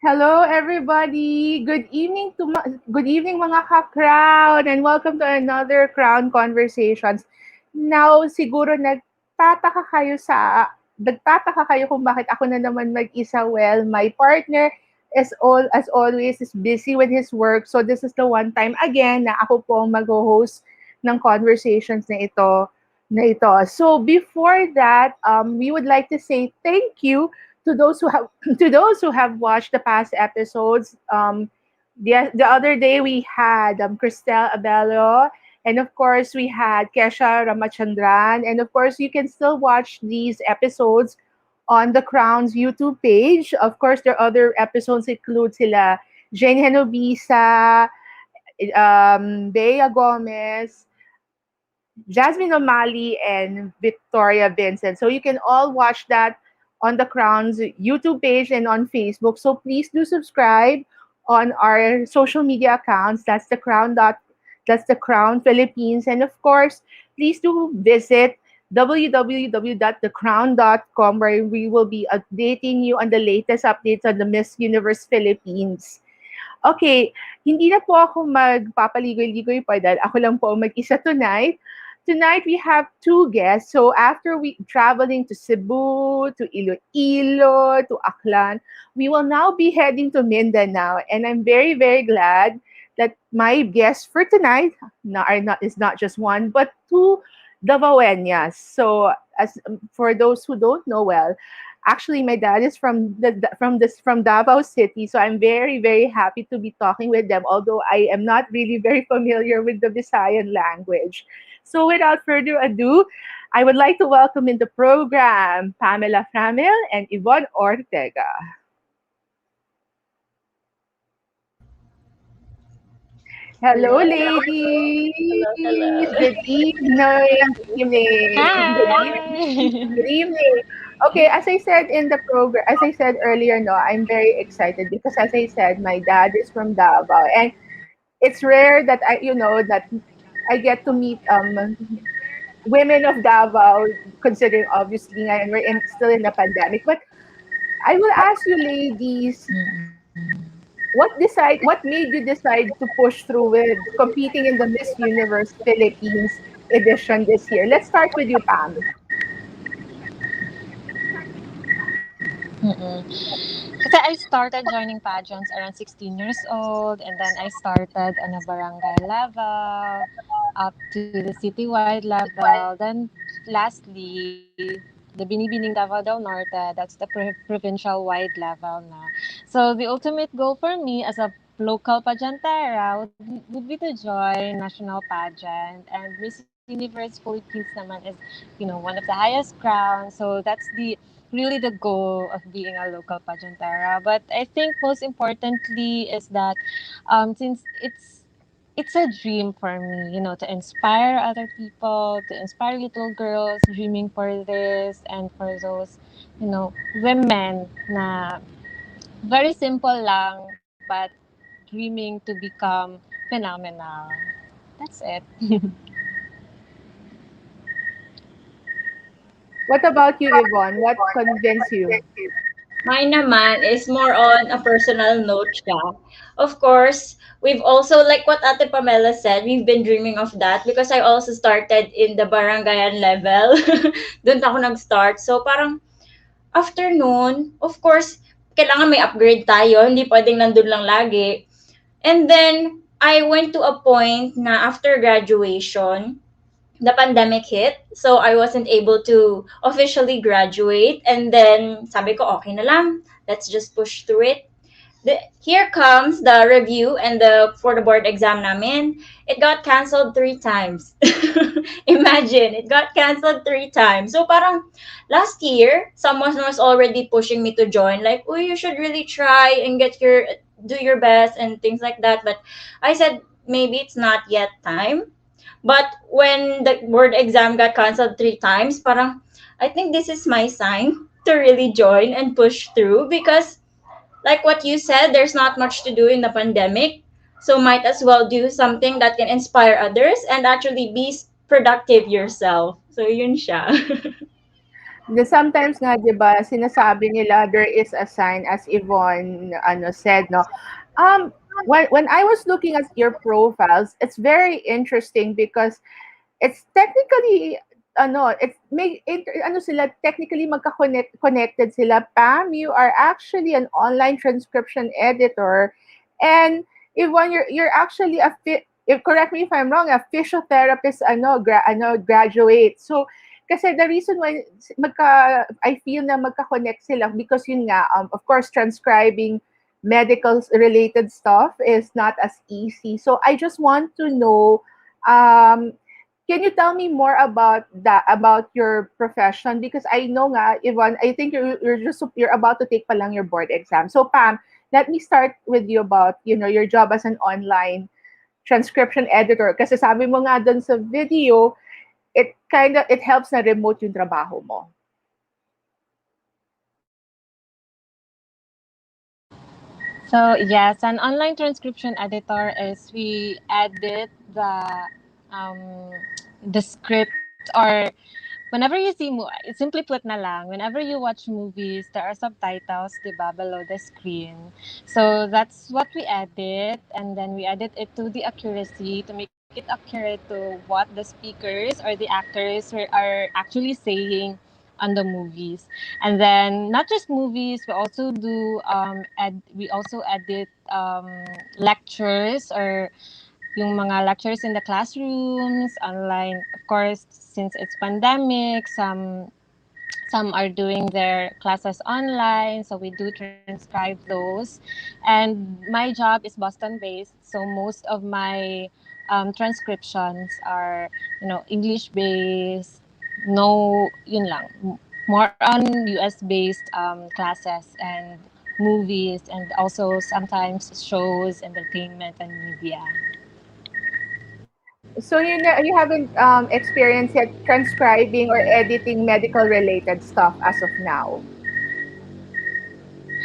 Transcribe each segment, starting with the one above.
Hello, everybody. Good evening, mga ka-Qrown, and welcome to another Qrown Conversations. Now, siguro nagtataka kayo kung bakit ako na naman mag-isa. Well, my partner as always is busy with his work. So this is the one time again na ako po ang mag-host ng conversations na ito. So before that, we would like to say thank you to those who have to those who have watched the past episodes. The other day we had Cristel Abello, and of course we had Kesha Ramachandran, and of course you can still watch these episodes on the Crown's YouTube page. Of course, their other episodes include sila Jane Henobisa, Bea Gomez, Jasmine O'Malley and Victoria Vincent. So you can all watch that on the Crown's YouTube page and on Facebook. So please do subscribe on our social media accounts. That's the Crown Philippines. And of course, please do visit www.thecrown.com where we will be updating you on the latest updates on the Miss Universe Philippines. Okay, hindi na po ako magpapaligoy-ligoy pa dahil ako lang po ang mag-isa tonight. Tonight we have two guests. So after we traveling to Cebu, to Iloilo, to Aklan, we will now be heading to Mindanao, and I'm very very glad that my guests for tonight is not just one but two Davaoeñas. So as for those who don't know well, actually my dad is from Davao City, so I'm very very happy to be talking with them. Although I am not really very familiar with the Visayan language. So without further ado, I would like to welcome in the program Pamela Framil and Ybonne Ortega. Hello, Hello, ladies. hello, hello. Good evening. Good evening. Hi. Good evening. Okay, as I said earlier, no, I'm very excited because as I said, my dad is from Davao, and it's rare that I get to meet women of Davao, considering obviously ngayon still in the pandemic. But I will ask you, ladies, what made you decide to push through with competing in the Miss Universe Philippines edition this year? Let's start with you, Pam. Mm-mm. Kasi I started joining pageants around 16 years old, and then I started on a barangay level up to the citywide level. Then lastly, the Binibining Davao del Norte, that's the provincial wide level na. So the ultimate goal for me as a local pageantera would be to join national pageant, and Miss Universe Philippines naman is, one of the highest crowns. So that's the really the goal of being a local pageantera. But I think most importantly is that since it's a dream for me, to inspire other people, to inspire little girls dreaming for this, and for those, women na very simple lang but dreaming to become phenomenal. That's it. What about you, Yvonne? What convinced you? Mine naman is more on a personal note siya. Of course, we've also, like what Ate Pamela said, we've been dreaming of that because I also started in the barangayan level. Doon ako nag-start. So parang after noon, of course, kailangan may upgrade tayo. Hindi pwedeng nandun lang lagi. And then, I went to a point na after graduation, the pandemic hit. So I wasn't able to officially graduate. And then sabi ko, okay na lang. Let's just push through it. Here comes the review and the for the board exam namin. It got canceled 3 times. Imagine, it got canceled 3 times. So parang last year, someone was already pushing me to join. Like, oh, you should really try and do your best and things like that. But I said, maybe it's not yet time. But when the board exam got canceled 3 times, parang, I think this is my sign to really join and push through because, like what you said, there's not much to do in the pandemic. So might as well do something that can inspire others and actually be productive yourself. So yun siya. Sometimes nga 'di ba, sinasabi nila there is a sign as Yvonne said, no. When I was looking at your profiles, it's very interesting because it's technically it's sila technically connected sila. Pam, you are actually an online transcription editor, and Yvonne, you're actually correct me if I'm wrong, a physiotherapist graduate. So kasi the reason why I feel na magka-connect sila because yun nga, of course, transcribing medical related stuff is not as easy. So I just want to know, um, can you tell me more about that, about your profession? Because I know nga, Yvonne, I think you're about to take pa lang your board exam. So Pam, let me start with you about, your job as an online transcription editor. Kasi sabi mo nga dun sa video, it helps na remote yung trabaho mo. So yes, an online transcription editor is we edit um, the script, or whenever you see simply put na lang, whenever you watch movies, there are subtitles, diba, below the screen. So that's what we edit, and then we edit it to the accuracy to make it accurate to what the speakers or the actors are actually saying on the movies. And then not just movies, we also do we also edit lectures, or yung mga lectures in the classrooms, online. Of course, since it's pandemic, some are doing their classes online, so we do transcribe those. And my job is Boston based, so most of my transcriptions are, English based. No, yun lang. More on US based classes and movies, and also sometimes shows, entertainment, and media. So you haven't experienced yet transcribing or editing medical related stuff as of now.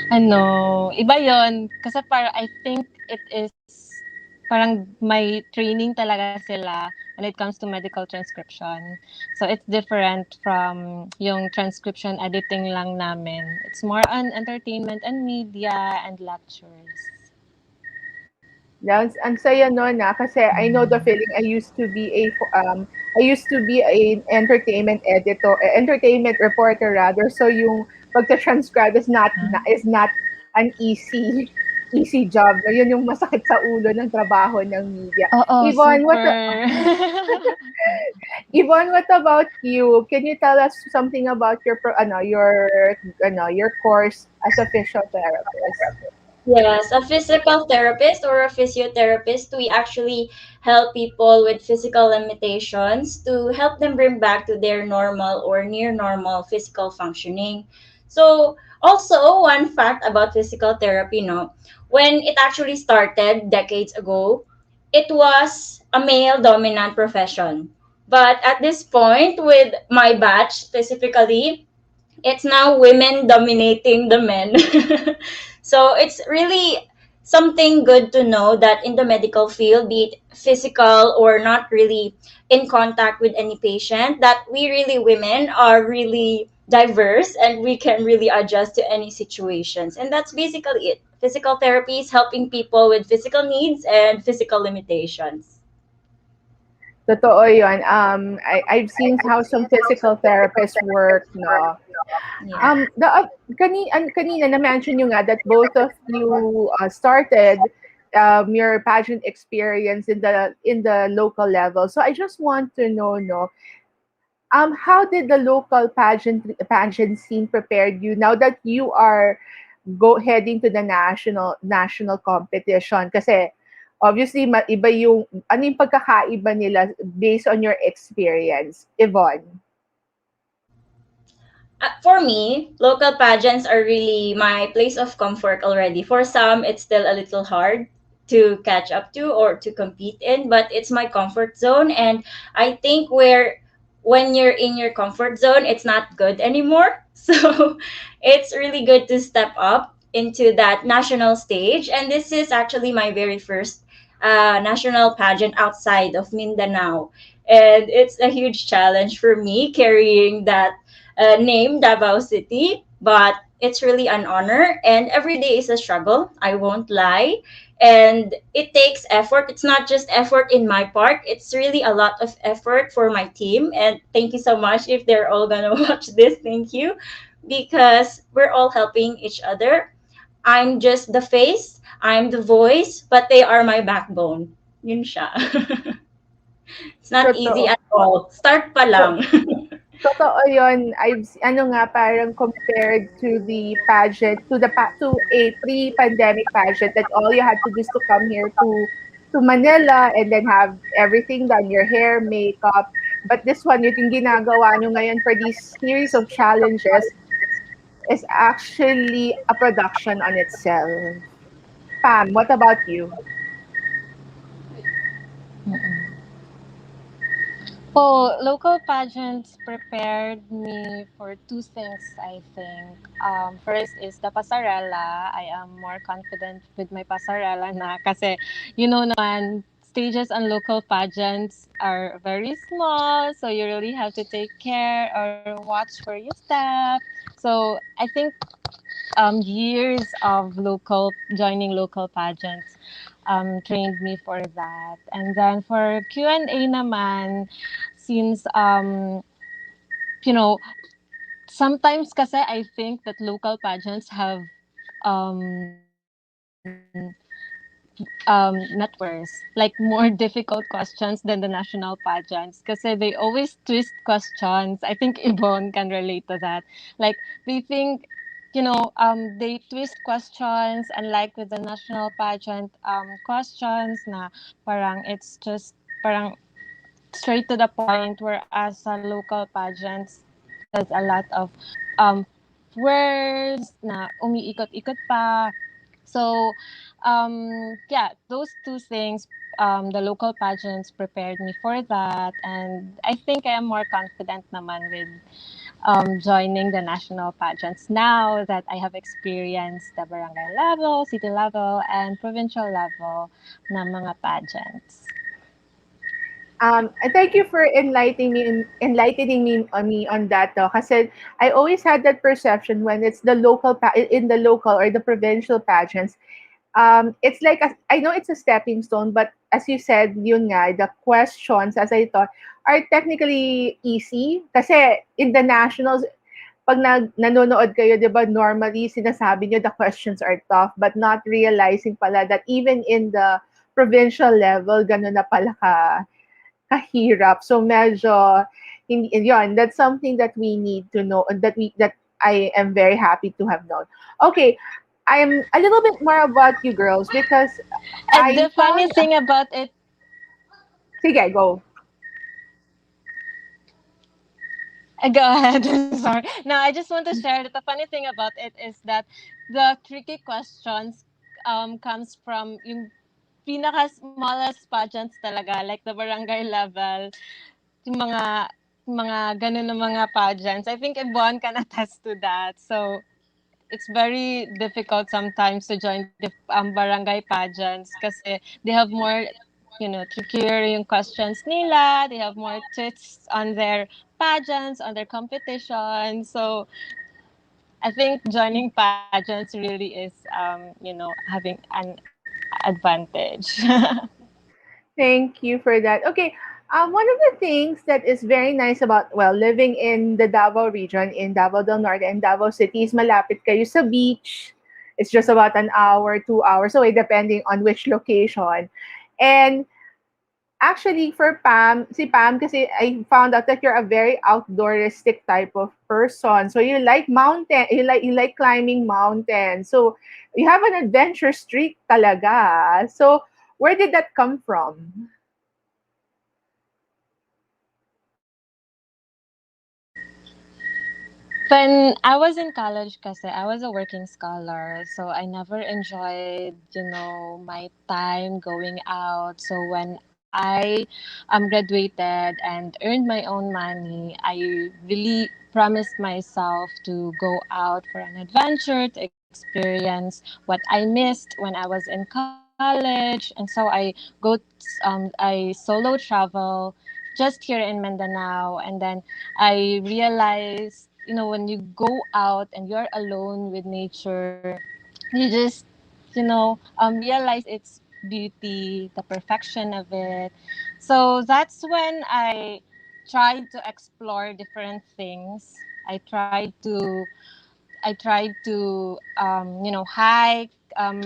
Iba yon. Kasi parang I think it is parang may training talaga sila when it comes to medical transcription. So it's different from yung transcription editing lang namin. It's more on entertainment and media and lectures. Ang saya nun kasi I know the feeling. I used to be a entertainment reporter rather. So yung pagta-transcribe is not an easy job. Yun yung masakit sa ulo ng trabaho ng media. Oo, Yvonne, super. Yvonne, what about you? Can you tell us something about your course as a physiotherapist? Yes, a physical therapist or a physiotherapist, we actually help people with physical limitations to help them bring back to their normal or near normal physical functioning. So, also, one fact about physical therapy, no, when it actually started decades ago, it was a male dominant profession. But at this point, with my batch specifically, it's now women dominating the men. So it's really something good to know that in the medical field, be it physical or not really in contact with any patient, that we really women are really diverse and we can really adjust to any situations. And that's basically it. Physical therapy is helping people with physical needs and physical limitations. Totoo yun. I've seen how some physical therapists work, no? Yeah. Kanina na-mention nyo nga that both of you started your pageant experience in the local level. So I just want to know, no, how did the local pageant scene prepare you now that you are heading to the national competition? Kasi obviously iba yung pagkakaiba nila based on your experience, Yvonne. For me, local pageants are really my place of comfort already. For some, it's still a little hard to catch up to or to compete in, but it's my comfort zone. And I think when you're in your comfort zone, it's not good anymore. So it's really good to step up into that national stage. And this is actually my very first national pageant outside of Mindanao. And it's a huge challenge for me carrying that name, Davao City. But it's really an honor, and every day is a struggle. I won't lie. And it takes effort. It's not just effort in my part, it's really a lot of effort for my team. And thank you so much if they're all gonna watch this. Thank you, because we're all helping each other. I'm just the face, I'm the voice, but they are my backbone. Yun siya. It's not easy Totoo. at all. Start pa To- lang. Totoo yun. Ano nga, parang compared to the pageant, to a pre-pandemic pageant that all you had to do is to come here to Manila and then have everything done, your hair, makeup. But this one, yung ginagawa nyo ngayon for these series of challenges is actually a production on itself. Pam, what about you? Oh, local pageants prepared me for two things, I think. First is the pasarela. I am more confident with my pasarela na kasi, naman, stages and local pageants are very small, so you really have to take care or watch where you step. So I think years of joining local pageants trained me for that. And then for Q&A naman, since you know sometimes kasi I think that local pageants have um not worse, like more difficult questions than the national pageants because they always twist questions. I think Ybonne can relate to that. Like they think, they twist questions, unlike with the national pageant questions na parang it's just parang straight to the point, whereas sa local pageants there's a lot of um words na umiikot-ikot pa. So yeah, those two things, the local pageants prepared me for that, and I think I am more confident naman with joining the national pageants now that I have experienced the barangay level, city level, and provincial level na mga pageants. And thank you for enlightening me on that though. Kasi I always had that perception when it's the in the local or the provincial pageants. It's like I know it's a stepping stone, but as you said, yun nga, the questions as I thought are technically easy. Kasi in the nationals, pag nanonood kayo, di ba, normally sinasabi nyo the questions are tough, but not realizing pala that even in the provincial level, ganun na pala kahirap. So medyo hindi yun, that's something that we need to know that I am very happy to have known. Okay, I'm a little bit more about you girls because And I the funny found thing about it, sige, go. go ahead. I'm sorry. No, I just want to share that the funny thing about it is that the tricky questions comes from yung pinaka smallest pageants talaga, like the barangay level, yung mga ganun na mga pageants. I think Ybonne can attest to that. So it's very difficult sometimes to join the barangay pageants kasi they have more, trickier yung questions nila. They have more twists on their pageants, on their competition. So I think joining pageants really is, having an advantage. Thank you for that. Okay, one of the things that is very nice about, well, living in the Davao region, in Davao del Norte and Davao City is malapit kayo sa beach. It's just about an hour, 2 hours away, depending on which location. And actually, for si Pam, kasi I found out that you're a very outdooristic type of person. So you like climbing mountains. So you have an adventure streak talaga. So where did that come from? When I was in college kasi I was a working scholar, so I never enjoyed, my time going out. So when I graduated and earned my own money, I really promised myself to go out for an adventure, to experience what I missed when I was in college. college, and so I solo travel just here in Mindanao, and then I realized, when you go out and you're alone with nature, you just, realize its beauty, the perfection of it. So that's when I tried to explore different things. I tried to hike,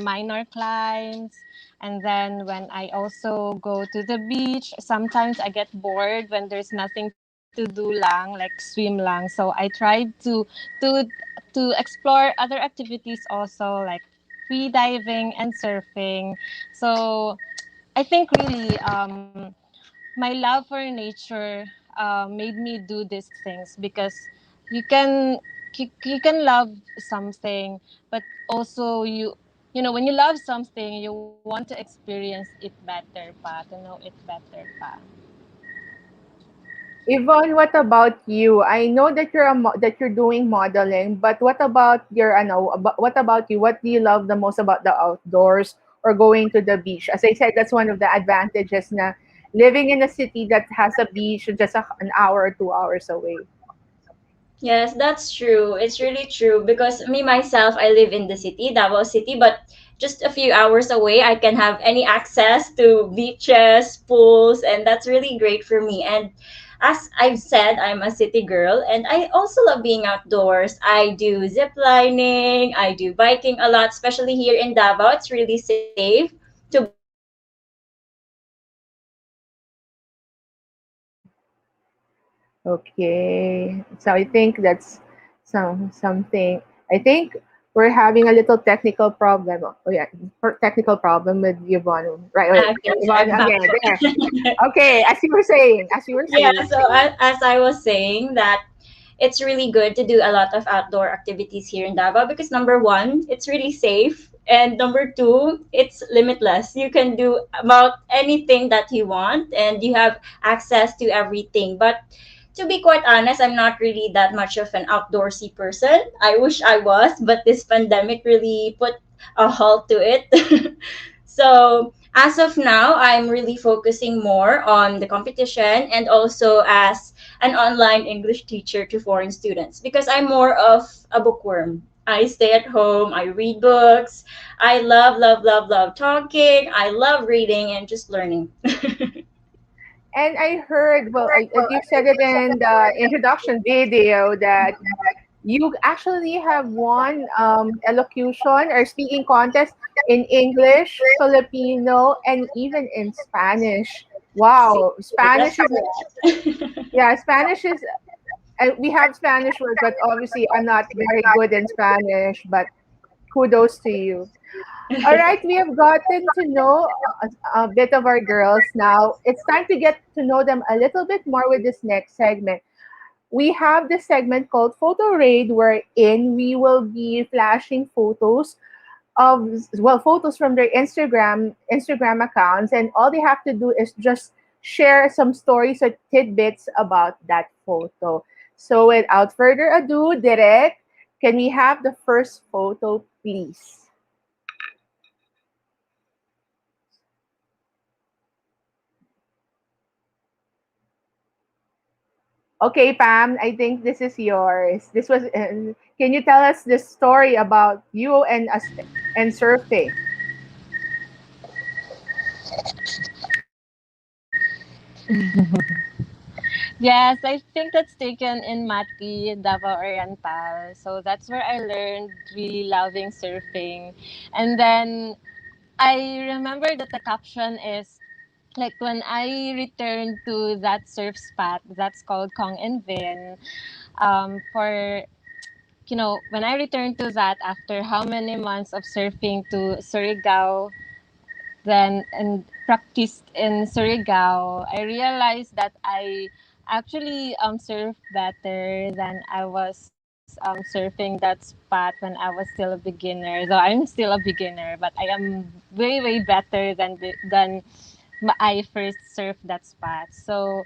minor climbs, and then when I also go to the beach, sometimes I get bored when there's nothing to do lang, like swim lang. So I tried to to explore other activities also, like free diving and surfing. So I think really, my love for nature made me do these things, because you can you can love something, but also when you love something, you want to experience it better pa, to know it better pa. Yvonne, what about you? I know that that you're doing modeling, but what about what about you? What do you love the most about the outdoors or going to the beach? As I said, that's one of the advantages na living in a city that has a beach just an hour or 2 hours away. Yes, that's true. It's really true because me myself, I live in the city, Davao City, but just a few hours away, I can have any access to beaches, pools, and that's really great for me. And as I've said, I'm a city girl, and I also love being outdoors. I do zip lining, I do biking a lot, especially here in Davao. It's really safe to bike in Davao because we have paths that we can use to bike around. Okay. So I think that's something. I think we're having a little technical problem. Oh yeah, technical problem with Yvonne. Right, wait, Okay, Yvonne I'm back. again. There. Okay, as you were Yeah, saying. so as I was saying that it's really good to do a lot of outdoor activities here in Davao because number one, it's really safe. And number two, it's limitless. You can do about anything that you want and you have access to everything. But to be quite honest, I'm not really that much of an outdoorsy person. I wish I was, but this pandemic really put a halt to it. So as of now, I'm really focusing more on the competition and also as an online English teacher to foreign students because I'm more of a bookworm. I stay at home, I read books. I love, love, love, love talking. I love reading and just learning. And I heard, well, you said it in the introduction video that you actually have won elocution or speaking contest in English, Filipino, and even in Spanish. See, Wow, that's Spanish is correct. yeah, Spanish is. We have Spanish words, but obviously I'm not very good in Spanish. But kudos to you. All right, we have gotten to know a bit of our girls now. It's time to get to know them a little bit more with this next segment. We have this segment called Photo Raid, wherein we will be flashing photos of photos from their Instagram accounts, and all they have to do is just share some stories or tidbits about that photo. So without further ado, Derek, can we have the first photo, please? Okay, Pam, I think this is yours. This was. Can you tell us the story about you and us and surfing? Yes, I think that's taken in Mati, Davao Oriental. So that's where I learned really loving surfing. And then I remember that the caption is like when I returned to that surf spot that's called Kong and Vin, for when I returned to that after how many months of surfing to Surigao, then and practiced in Surigao, I realized that I actually surf better than I was surfing that spot when I was still a beginner. Though I'm still a beginner, but I am way better than I first surfed that spot. So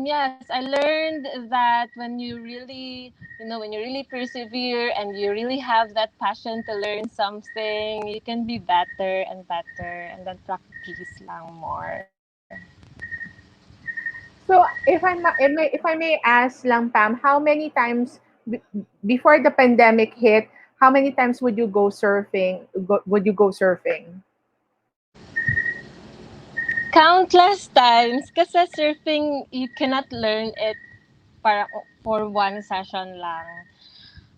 Yes, I learned that when you really, when you really persevere and you really have that passion to learn something, you can be better and better and then practice lang more. So if I may ask lang, Pam, how many times before the pandemic hit, how many times would you go surfing? Would you go surfing? Countless times kasi surfing, you cannot learn it para for one session lang.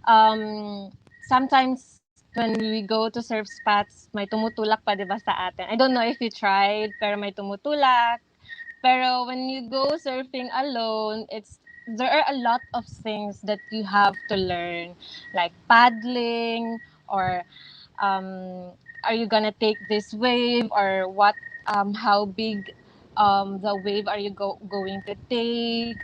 Um, Sometimes when we go to surf spots, may tumutulak pa 'di ba sa atin. I don't know if you tried, pero may tumutulak. Pero when you go surfing alone, there are a lot of things that you have to learn, like paddling or um, are you gonna take this wave or what how big the wave are you going to take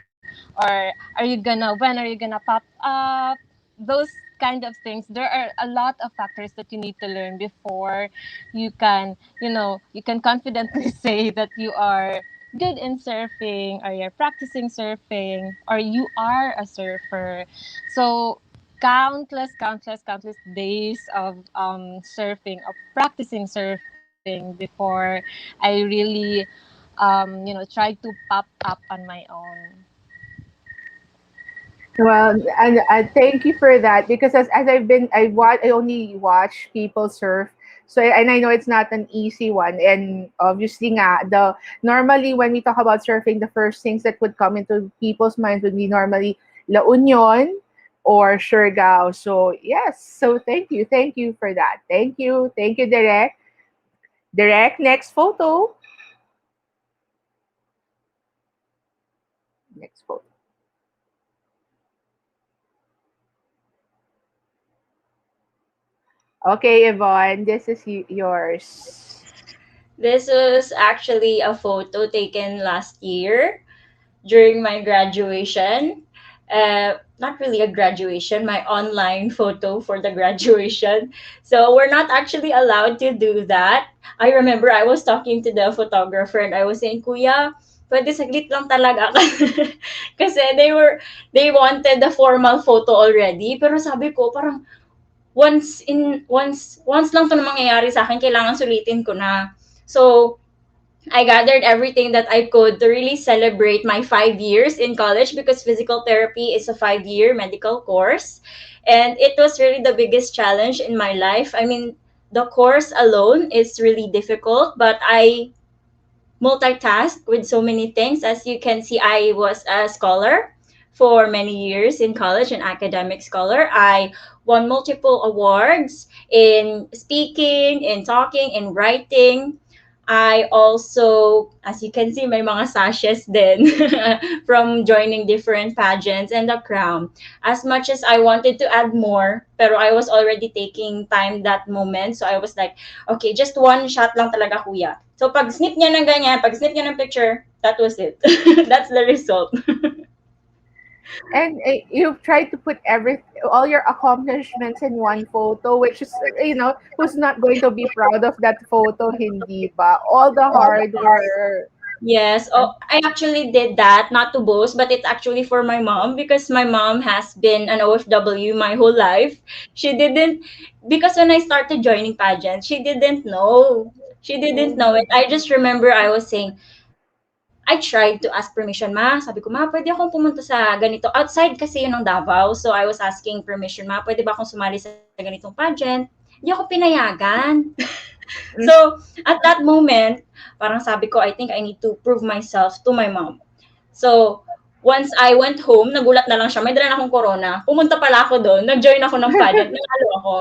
or are you gonna when are you gonna pop up, those kind of things. There are a lot of factors that you need to learn before you can you can confidently say that you are good in surfing or you're practicing surfing or you are a surfer. So countless days of surfing, of practicing surfing before I really try to pop up on my own. Well, and thank you for that, because as I only watch people surf. So and I know it's not an easy one, and obviously nga, the normally when we talk about surfing, the first things that would come into people's minds would be normally La Union or Surigao. So yes, so thank you for that. Thank you, Derek. Derek, next photo. Next photo. Okay, Yvonne, this is yours. This was actually a photo taken last year during my graduation. Not really a graduation, my online photo for the graduation. So we're not actually allowed to do that. I remember I was talking to the photographer and I was saying, Kuya, pwede saglit lang talaga. Kasi they wanted the formal photo already. Pero sabi ko, parang once lang 'to na mangyayari sa akin, kailangan sulitin ko na. So, I gathered everything that I could to really celebrate my 5 years in college because physical therapy is a 5 year medical course. And it was really the biggest challenge in my life. I mean, the course alone is really difficult, but I multitask with so many things. As you can see, I was a scholar for many years in college, an academic scholar. I won multiple awards in speaking, in talking, in writing. I also, as you can see, may mga sashes din from joining different pageants and the crown. As much as I wanted to add more, pero I was already taking time that moment. So I was like, okay, just one shot lang talaga, kuya. So pag snip niya ng ganyan, pag snip niya ng picture, that was it. That's the result. And you've tried to put all your accomplishments in one photo, which is, who's not going to be proud of that photo, hindi ba? All the hard work. Yes. Oh, I actually did that, not to boast, but it's actually for my mom because my mom has been an OFW my whole life. She didn't, because when I started joining pageants, she didn't know. She didn't know it. I just remember I was saying, I tried to ask permission, ma. Sabi ko, ma, pwede akong pumunta sa ganito. Outside kasi yun ng Davao. So I was asking permission, ma, pwede ba akong sumali sa ganitong pageant? Hindi ako pinayagan. So, at that moment, parang sabi ko, I think I need to prove myself to my mom. So, once I went home, nagulat na lang siya, may dala na akong corona. Pumunta pala ako doon, nag-join ako ng pageant, nanalo ako.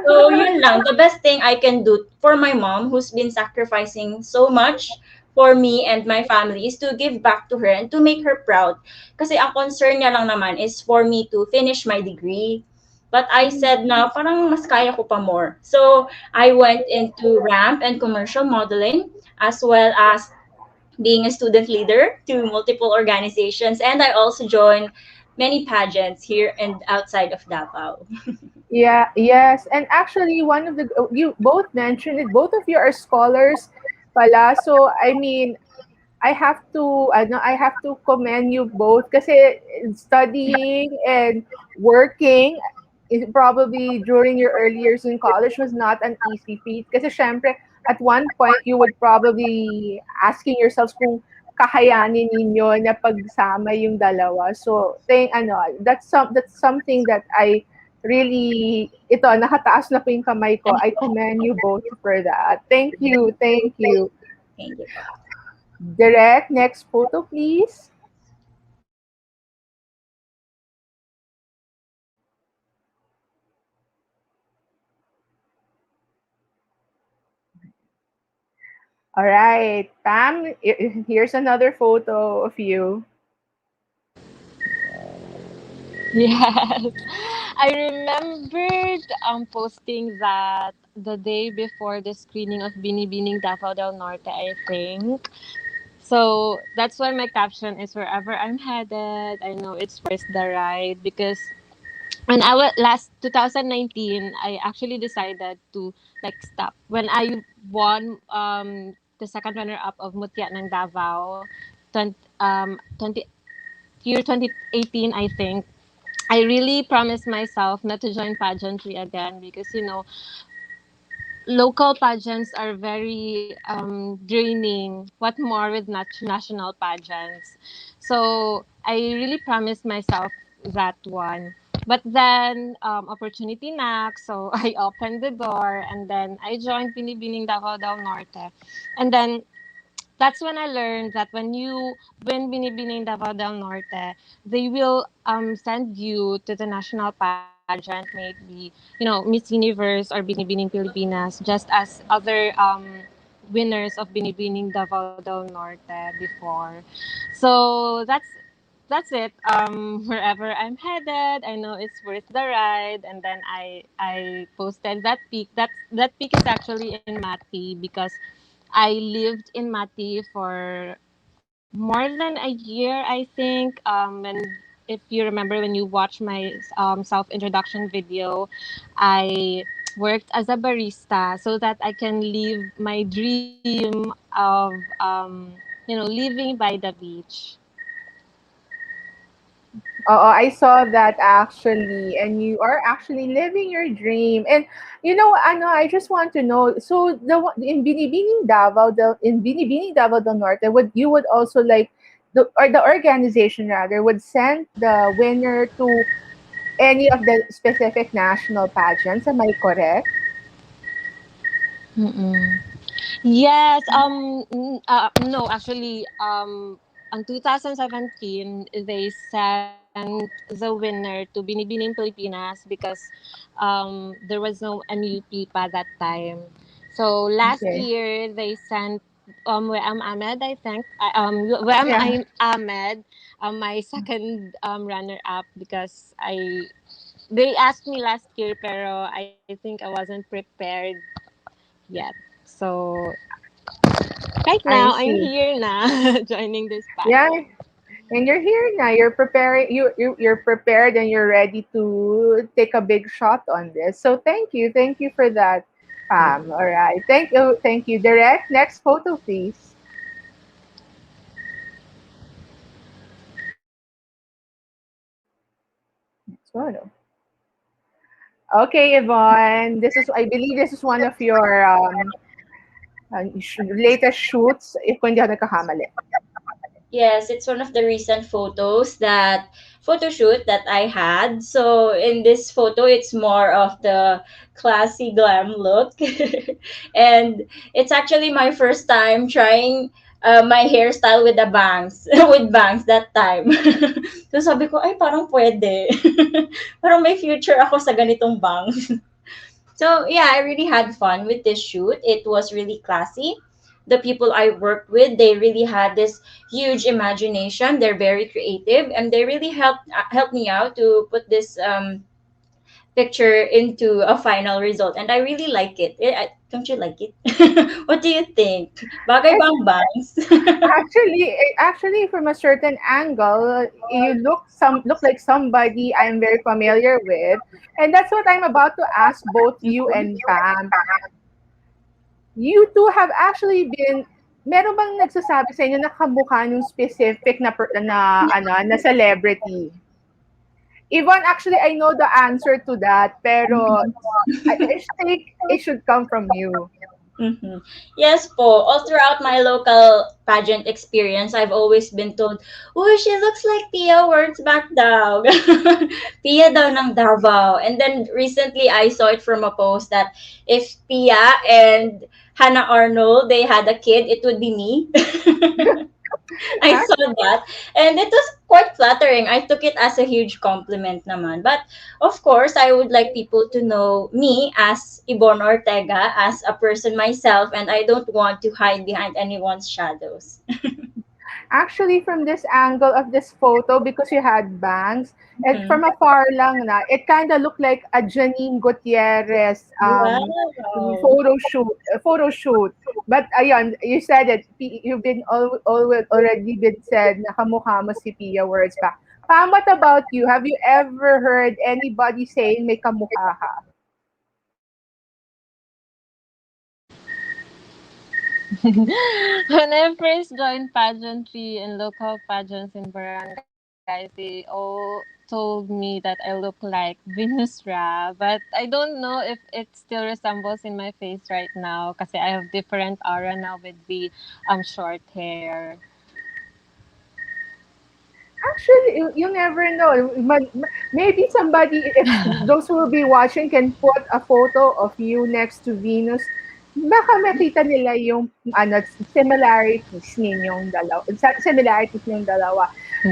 So, yun lang. The best thing I can do for my mom, who's been sacrificing so much for me and my family, is to give back to her and to make her proud. Kasi ang concern niya lang naman is for me to finish my degree. But I said na parang mas kaya ko pa more. So, I went into ramp and commercial modeling as well as being a student leader to multiple organizations. And I also joined many pageants here and outside of Davao. Yeah, yes. And actually, one of you both mentioned it, both of you are scholars pala. So, I mean, I have to commend you both kasi studying and working probably during your early years in college was not an easy feat kasi syempre at one point you would probably asking yourselves kung kakayanin ninyo na pagsama yung dalawa. So, that's something that I really nakataas na po yung kamay ko. I commend you both for that. Thank you. Thank you. Thank you po. Direct, next photo, please. All right, Pam, here's another photo of you. Yes. I remembered posting that the day before the screening of Binibining Davao del Norte, I think. So that's why my caption is wherever I'm headed, I know it's worth the ride because when I was last 2019, I actually decided to like stop. When I won the second runner up of Mutya ng Davao 20 year 2018, I think. I really promised myself not to join pageantry again because local pageants are very draining. What more with national pageants? So I really promised myself that one. But then opportunity knocked, so I opened the door and then I joined Binibining Davao del Norte. And then that's when I learned that when you win Binibining Davao del Norte, they will send you to the national pageant, maybe Miss Universe or Binibining Pilipinas, just as other winners of Binibining Davao del Norte before. So that's it. Wherever I'm headed, I know it's worth the ride. And then I posted that peak. That peak is actually in Mati because I lived in Mati for more than a year, I think. And if you remember when you watch my self introduction video, I worked as a barista so that I can live my dream of living by the beach. Oh, I saw that actually, and you are actually living your dream. And I just want to know. So in Binibining Davao del Norte, would also like the organization rather would send the winner to any of the specific national pageants. Am I correct? Mm-mm. Yes. No, actually, in 2017, they sent the winner to Binibining Pilipinas because there was no MUP pa that time. So last Okay. year, they sent Wem Ahmed, I think. Wem Yeah. Ahmed, my second runner-up because they asked me last year, pero I think I wasn't prepared yet. So right now, I I'm see. here now, joining this Yeah. pageant. And you're here now. You're preparing. You're prepared and you're ready to take a big shot on this. So thank you for that, Pam. All right, thank you. Direct. Next photo, please. Next photo. Okay, Yvonne. I believe this is one of your latest shoots. If hindi ako nagkakamali. Yes, it's one of the recent photo shoot that I had. So in this photo, it's more of the classy glam look, and it's actually my first time trying my hairstyle with the bangs, with bangs that time. So sabi ko, ay parang pwede. Parang may future ako sa ganitong bangs. So yeah, I really had fun with this shoot. It was really classy. The people I worked with, they really had this huge imagination. They're very creative, and they really helped me out to put this picture into a final result. And I really like it. Don't you like it? What do you think? Bagay bang bangs? Actually, from a certain angle, you look like somebody I'm very familiar with, and that's what I'm about to ask both you and Pam. You two have actually been meron bang nagsasabi sa inyo na kamukha yung specific na celebrity? Yvonne, actually, I know the answer to that, pero I think it should come from you. Mhm. Yes po. All throughout my local pageant experience, I've always been told, "Oh, she looks like Pia Words back daw." Pia daw ng Davao. And then recently, I saw it from a post that if Pia and Hannah Arnold, they had a kid, it would be me. I saw that. And it was quite flattering. I took it as a huge compliment naman. But of course, I would like people to know me as Ybonne Ortega, as a person myself, and I don't want to hide behind anyone's shadows. Actually, from this angle of this photo, because you had bangs, and Mhm. from afar lang na, it kind of looked like a Janine Gutierrez Wow. photo shoot. But ayun, you said it, you've been already been said na kamukha mo si Pia Words pa. Pam, what about you? Have you ever heard anybody saying may kamukha ka? When I first joined pageantry and local pageants in barangays, they all told me that I look like Venus Ra, but I don't know if it still resembles in my face right now because I have different aura now with the short hair. Actually, you never know. Maybe somebody, if those who will be watching, can put a photo of you next to Venus. Baka makita nila yung similarities ninyong dalawa.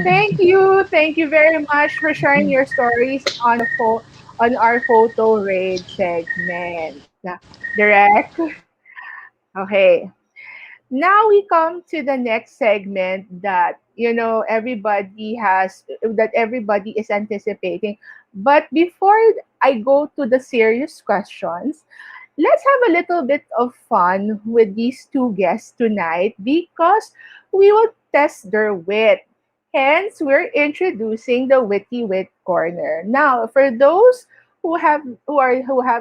Thank you very much for sharing your stories on our photo raid segment. Direct. Okay. Now we come to the next segment that everybody is anticipating. But before I go to the serious questions, let's have a little bit of fun with these two guests tonight because we will test their wit. Hence, we're introducing the Witty Wit Corner. Now, for those who have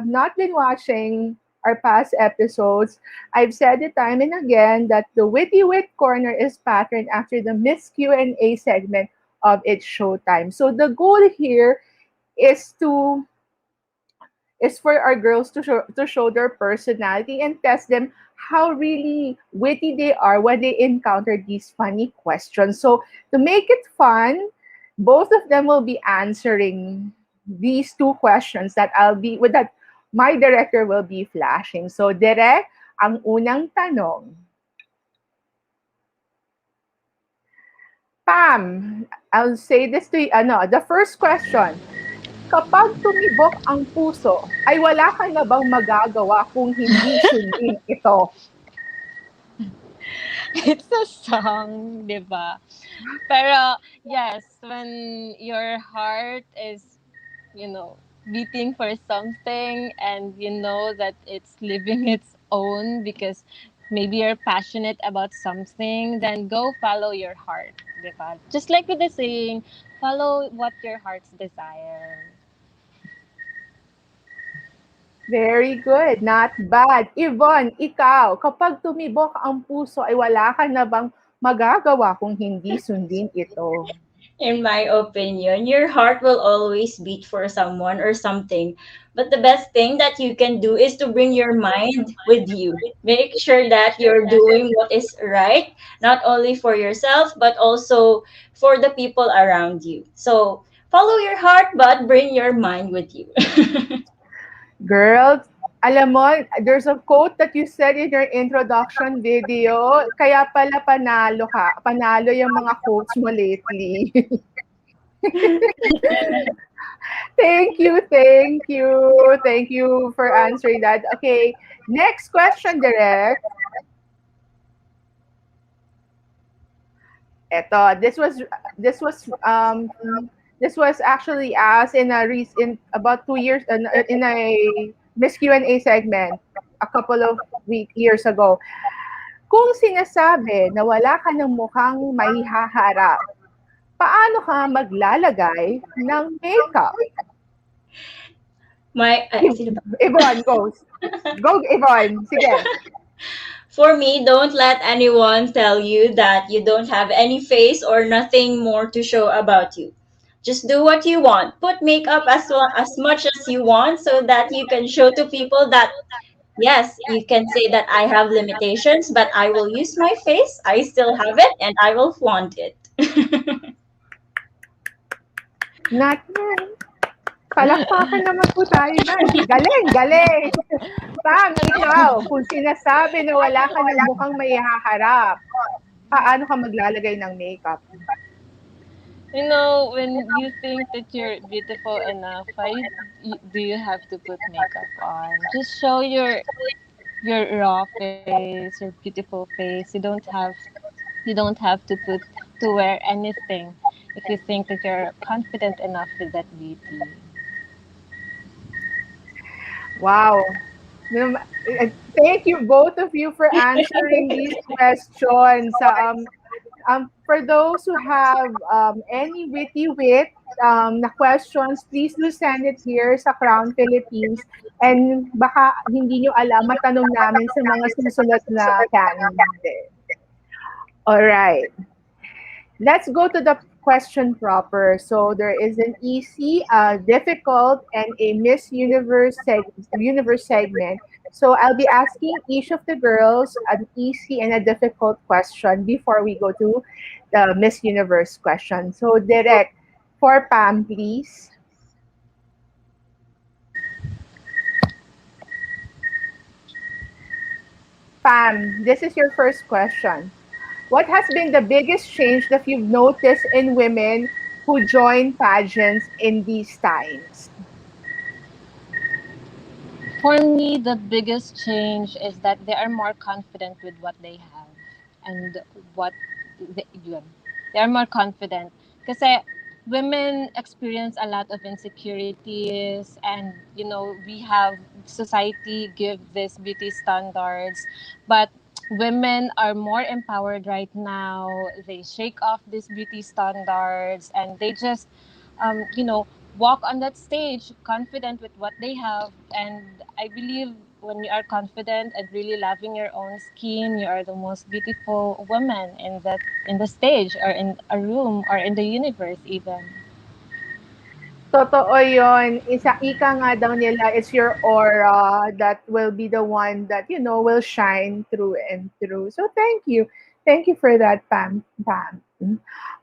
not been watching our past episodes, I've said it time and again that the Witty Wit Corner is patterned after the Miss Q&A segment of It's Showtime. So the goal here is to is for our girls to show their personality and test them how really witty they are when they encounter these funny questions. So to make it fun, both of them will be answering these two questions that my director will be flashing. So direct, ang unang tanong. Pam, I'll say this to you, the first question. Kapag tumibok ang puso, ay wala ka na bang magagawa kung hindi sundin ito? It's a song, di ba? Pero yes, when your heart is, beating for something and you know that it's living its own because maybe you're passionate about something, then go follow your heart, di ba? Just like with the saying, follow what your heart's desire. Very good, not bad. Yvonne, ikaw, kapag tumibok ang puso, ay wala ka na bang magagawa kung hindi sundin ito? In my opinion, your heart will always beat for someone or something. But the best thing that you can do is to bring your mind with you. Make sure that you're doing what is right, not only for yourself, but also for the people around you. So follow your heart, but bring your mind with you. Girls, alam mo, there's a quote that you said in your introduction video, kaya pala panalo yung mga quotes mo lately. Thank you for answering that. Okay, next question, Direk. Eto, this was actually asked in about 2 years in a Miss Q&A segment a couple of years ago. Kung sinasabi na wala ka ng mukhang mahihaharap, paano ka maglalagay ng makeup? My, sino ba? Yvonne goes. Go, Yvonne. Sige. For me, don't let anyone tell you that you don't have any face or nothing more to show about you. Just do what you want. Put makeup as much as you want so that you can show to people that yes, you can say that I have limitations, but I will use my face. I still have it and I will flaunt it. Not yan. Palakpakan naman po tayo dyan. Galing, galing. Pam, ikaw, kung sinasabi na wala ka ng mukhang maihaharap, paano ka maglalagay ng makeup? You know, when you think that you're beautiful enough, do you have to put makeup on? Just show your raw face, your beautiful face. You don't have to wear anything if you think that you're confident enough with that beauty. Wow. Thank you both of you for answering these questions. For those who have any witty wit na questions, please do send it here sa Crown Philippines. And baka hindi nyo alam, matanong namin sa mga susunod na candidate. All right. Let's go to the question proper. So there is an easy, difficult, and a universe segment. So I'll be asking each of the girls an easy and a difficult question before we go to the Miss Universe question. So direct for Pam, please. Pam, this is your first question. What has been the biggest change that you've noticed in women who join pageants in these times? For me, the biggest change is that they are more confident with what they have and what yun. They are more confident. Kasi women experience a lot of insecurities, and we have society give this beauty standards, but women are more empowered right now. They shake off these beauty standards, and they just walk on that stage confident with what they have. And I believe when you are confident and really loving your own skin, you are the most beautiful woman in the stage, or in a room, or in the universe even. Totoo yun. Ika nga daw nila, it's your aura that will be the one that, will shine through and through. So thank you. Thank you for that, Pam. Pam.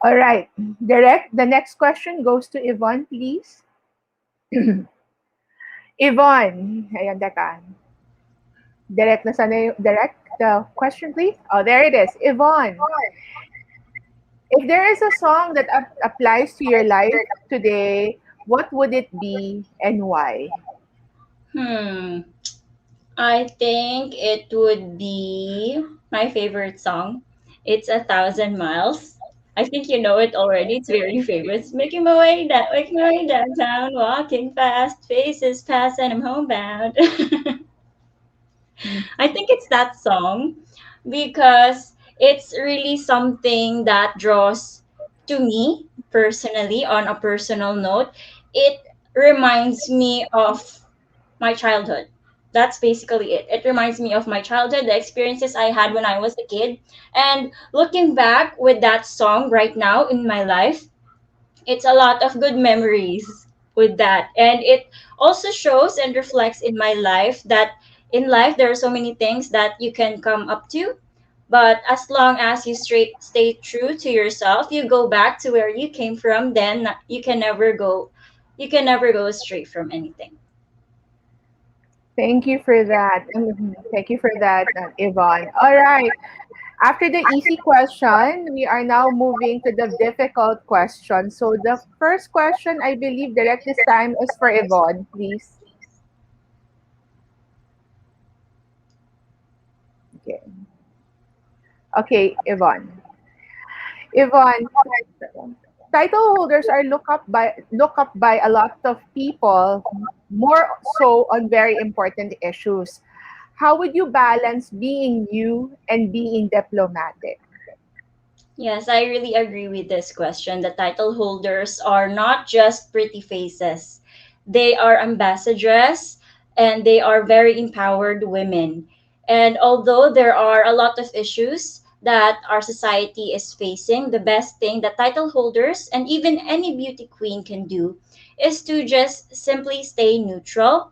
All right. Direct, the next question goes to Yvonne, please. Yvonne, ayan, teka. Direct na sana yung, direct the question, please. Oh, there it is. Yvonne, if there is a song that applies to your life today, what would it be and why? Hmm. I think it would be my favorite song. It's 1,000 miles. I think you know it already. It's very famous. Making my way downtown, walking fast, faces pass, and I'm homebound. I think it's that song because it's really something that draws to me personally on a personal note. It reminds me of my childhood. That's basically it. It reminds me of my childhood, the experiences I had when I was a kid. And looking back with that song right now in my life, it's a lot of good memories with that. And it also shows and reflects in my life that in life there are so many things that you can come up to, but as long as you stay true to yourself, you go back to where you came from, then you can never go astray from anything. Thank you for that. Thank you for that, Yvonne. All right. After the easy question, we are now moving to the difficult question. So the first question, I believe, direct this time is for Yvonne, please. Okay. Okay, Yvonne. Yvonne, title holders are look up by a lot of people, more so on very important issues. How would you balance being you and being diplomatic? Yes, I really agree with this question. The title holders are not just pretty faces. They are ambassadors and they are very empowered women. And although there are a lot of issues that our society is facing, the best thing that title holders and even any beauty queen can do is to just simply stay neutral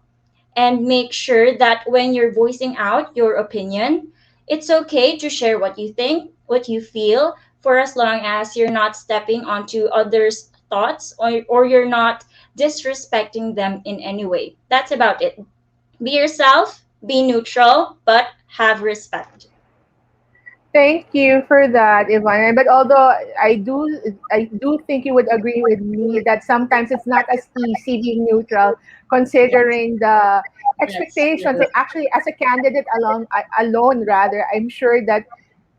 and make sure that when you're voicing out your opinion, it's okay to share what you think, what you feel, for as long as you're not stepping onto others' thoughts, or you're not disrespecting them in any way. That's about it. Be yourself, be neutral, but have respect. Thank you for that, Ivana. But although I do think you would agree with me that sometimes it's not as easy being neutral, Yes, considering the that's expectations. true. So actually, as a candidate alone rather, I'm sure that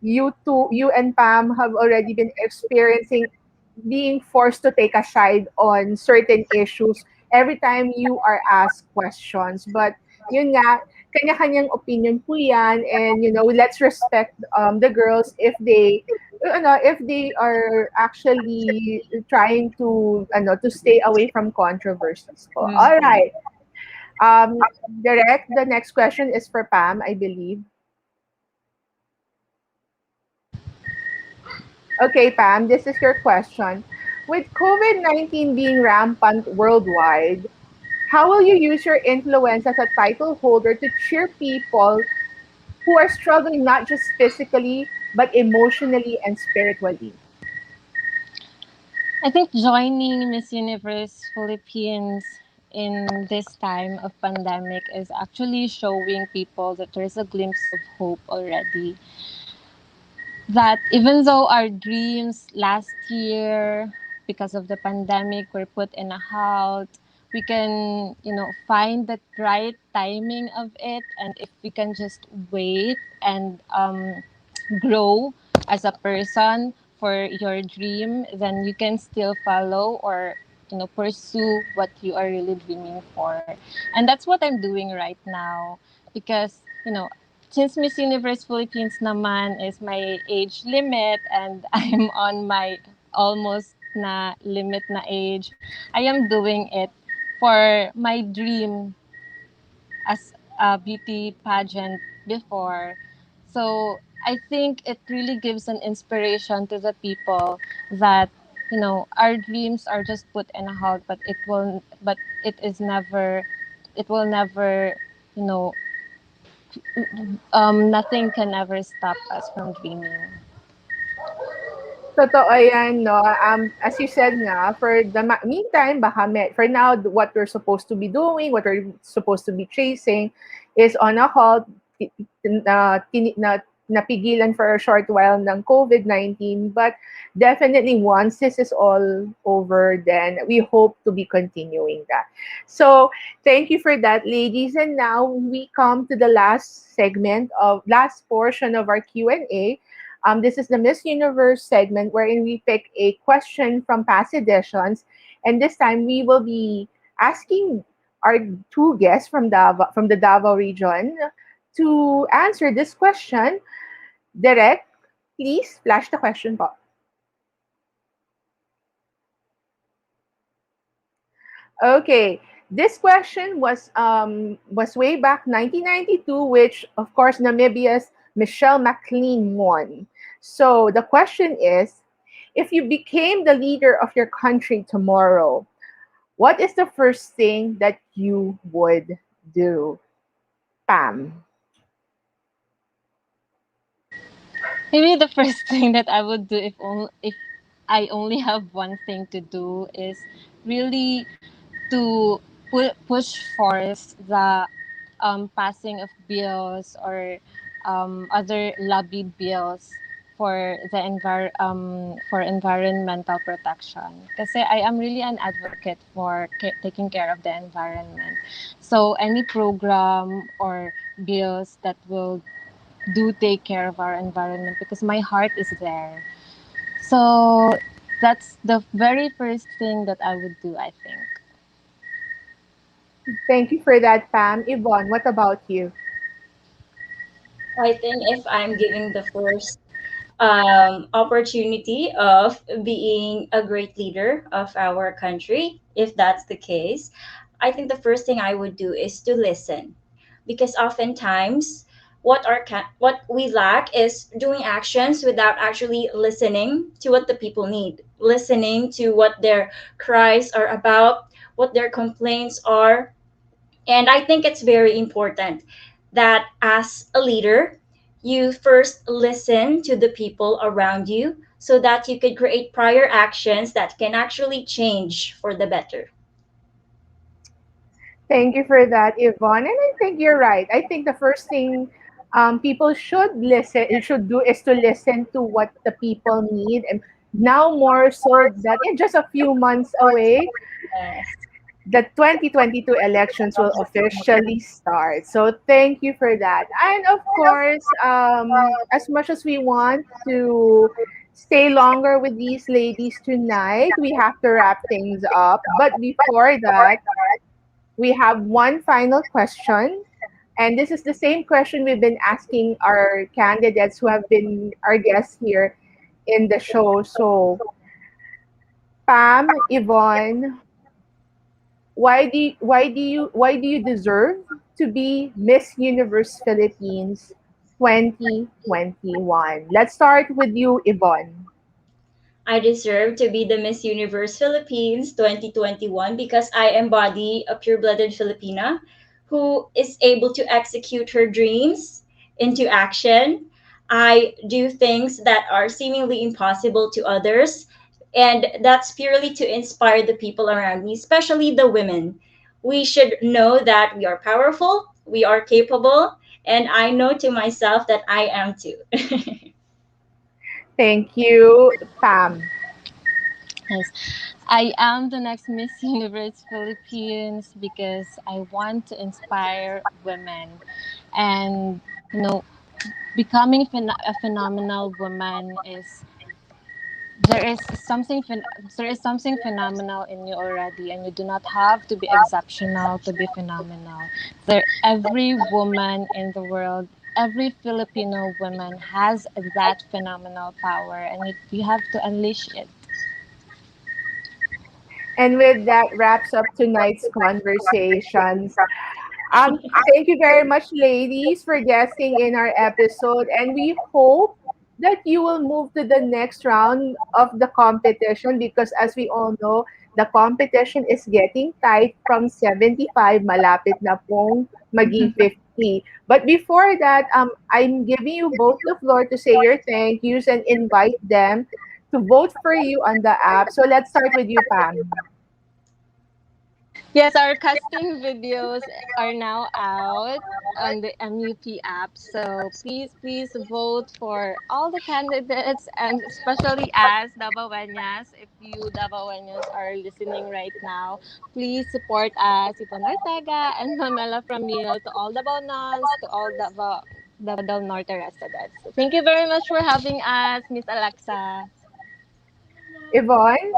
you and Pam have already been experiencing being forced to take a side on certain issues every time you are asked questions. But yun nga, kanya-kanyang opinion po yan, and let's respect the girls if they are actually trying to stay away from controversies po. All Mhm. right. Direct, the next question is for Pam, I believe. Okay, Pam, this is your question. With COVID-19 being rampant worldwide, how will you use your influence as a title holder to cheer people who are struggling not just physically, but emotionally and spiritually? I think joining Miss Universe Philippines in this time of pandemic is actually showing people that there's a glimpse of hope already. That even though our dreams last year, because of the pandemic, were put in a halt, we can, find the right timing of it. And if we can just wait and grow as a person for your dream, then you can still follow or pursue what you are really dreaming for. And that's what I'm doing right now because since Miss Universe Philippines naman is my age limit and I'm on my almost na limit na age, I am doing it for my dream as a beauty pageant before. So I think it really gives an inspiration to the people that our dreams are just put in a halt, but it will never, you know, nothing can ever stop us from dreaming. Totoo yan, no? As you said nga, for the meantime, baka for now, what we're supposed to be doing, what we're supposed to be chasing is on a halt, napigilan for a short while ng COVID-19. But definitely, once this is all over, then we hope to be continuing that. So, thank you for that, ladies. And now we come to the last portion of our Q&A. This is the Miss Universe segment wherein we pick a question from past editions, and this time we will be asking our two guests from the Davao region to answer this question. Direct, please flash the question po. Okay, this question was way back 1992, which of course Namibia's Michelle McLean won. So the question is, if you became the leader of your country tomorrow, what is the first thing that you would do? Pam. Maybe the first thing that I would do if I only have one thing to do is really to push forth the passing of bills or other lobbied bills for the for environmental protection. Kasi I am really an advocate for taking care of the environment. So any program or bills that will do take care of our environment because my heart is there. So that's the very first thing that I would do, I think. Thank you for that, Pam. Yvonne, what about you? I think if I'm giving the first opportunity of being a great leader of our country, if that's the case, I think the first thing I would do is to listen. Because oftentimes, what we lack is doing actions without actually listening to what the people need, listening to what their cries are about, what their complaints are. And I think it's very important that as a leader, you first listen to the people around you so that you could create prior actions that can actually change for the better. Thank you for that, Yvonne. And I think you're right. I think the first thing people should do is to listen to what the people need. And now more so that in just a few months away, Yes. the 2022 elections will officially start. So thank you for that. And of course, as much as we want to stay longer with these ladies tonight, we have to wrap things up. But before that, we have one final question. And this is the same question we've been asking our candidates who have been our guests here in the show. So, Pam, Yvonne, why do you deserve to be Miss Universe Philippines 2021? Let's start with you, Yvonne. I deserve to be the Miss Universe Philippines 2021 because I embody a pure blooded Filipina who is able to execute her dreams into action. I do things that are seemingly impossible to others, and that's purely to inspire the people around me, especially the women. We should know that we are powerful, we are capable, and I know to myself that I am too. Thank you, Pam. Yes, I am the next Miss Universe Philippines because I want to inspire women, and becoming a phenomenal woman is there is there is something phenomenal in you already, and you do not have to be exceptional to be phenomenal. Every woman in the world, every Filipino woman has that phenomenal power, and you have to unleash it. And with that wraps up tonight's conversations. Thank you very much, ladies, for guesting in our episode. And we hope that you will move to the next round of the competition because, as we all know, the competition is getting tight from 75, malapit na pong maging 50. But before that, I'm giving you both the floor to say your thank yous and invite them to vote for you on the app. So let's start with you, Pam. Yes, our casting videos are now out on the MUP app. So please vote for all the candidates, and especially us, Davaoeñas. If you Davaoeñas are listening right now, please support us, Ybonne Ortega and Pamela Framil, to all Davaonons, to all Davao del Norte residents. Thank you very much for having us, Miss Alexa. Yvonne?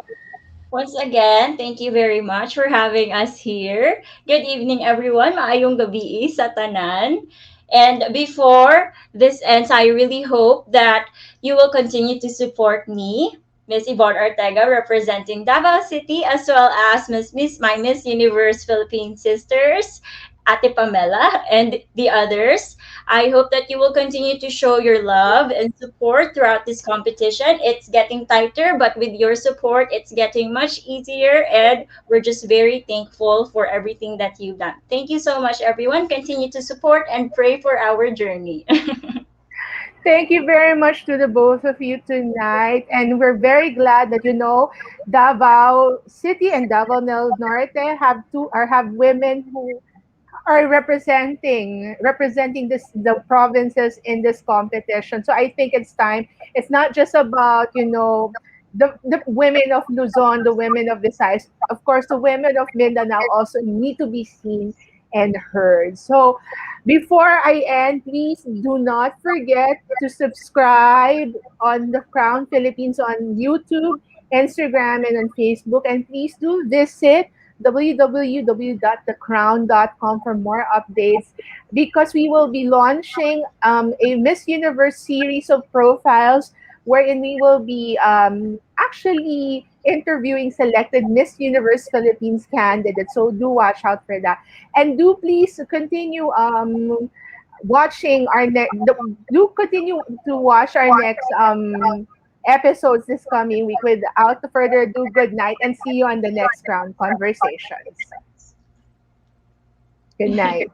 Once again, thank you very much for having us here. Good evening, everyone. Maayong gabi sa tanan. And before this ends, I really hope that you will continue to support me, Miss Ybonne Ortega, representing Davao City, as well as my Miss Universe Philippine sisters, Ate Pamela, and the others. I hope that you will continue to show your love and support throughout this competition. It's getting tighter, but with your support, it's getting much easier. And we're just very thankful for everything that you've done. Thank you so much, everyone. Continue to support and pray for our journey. Thank you very much to the both of you tonight. And we're very glad that Davao City and Davao del Norte have women who are representing the provinces in this competition. So I think it's time. It's not just about, the women of Luzon, the women of Visayas. Of course, the women of Mindanao also need to be seen and heard. So before I end, please do not forget to subscribe on the Crown Philippines on YouTube, Instagram, and on Facebook. And please do visit www.thecrown.com for more updates because we will be launching a Miss Universe series of profiles wherein we will be actually interviewing selected Miss Universe Philippines candidates. So do watch out for that. And do please continue watching our next. Do continue to watch our next episodes this coming week. Without further ado, good night and see you on the next Crown Conversations. Good night.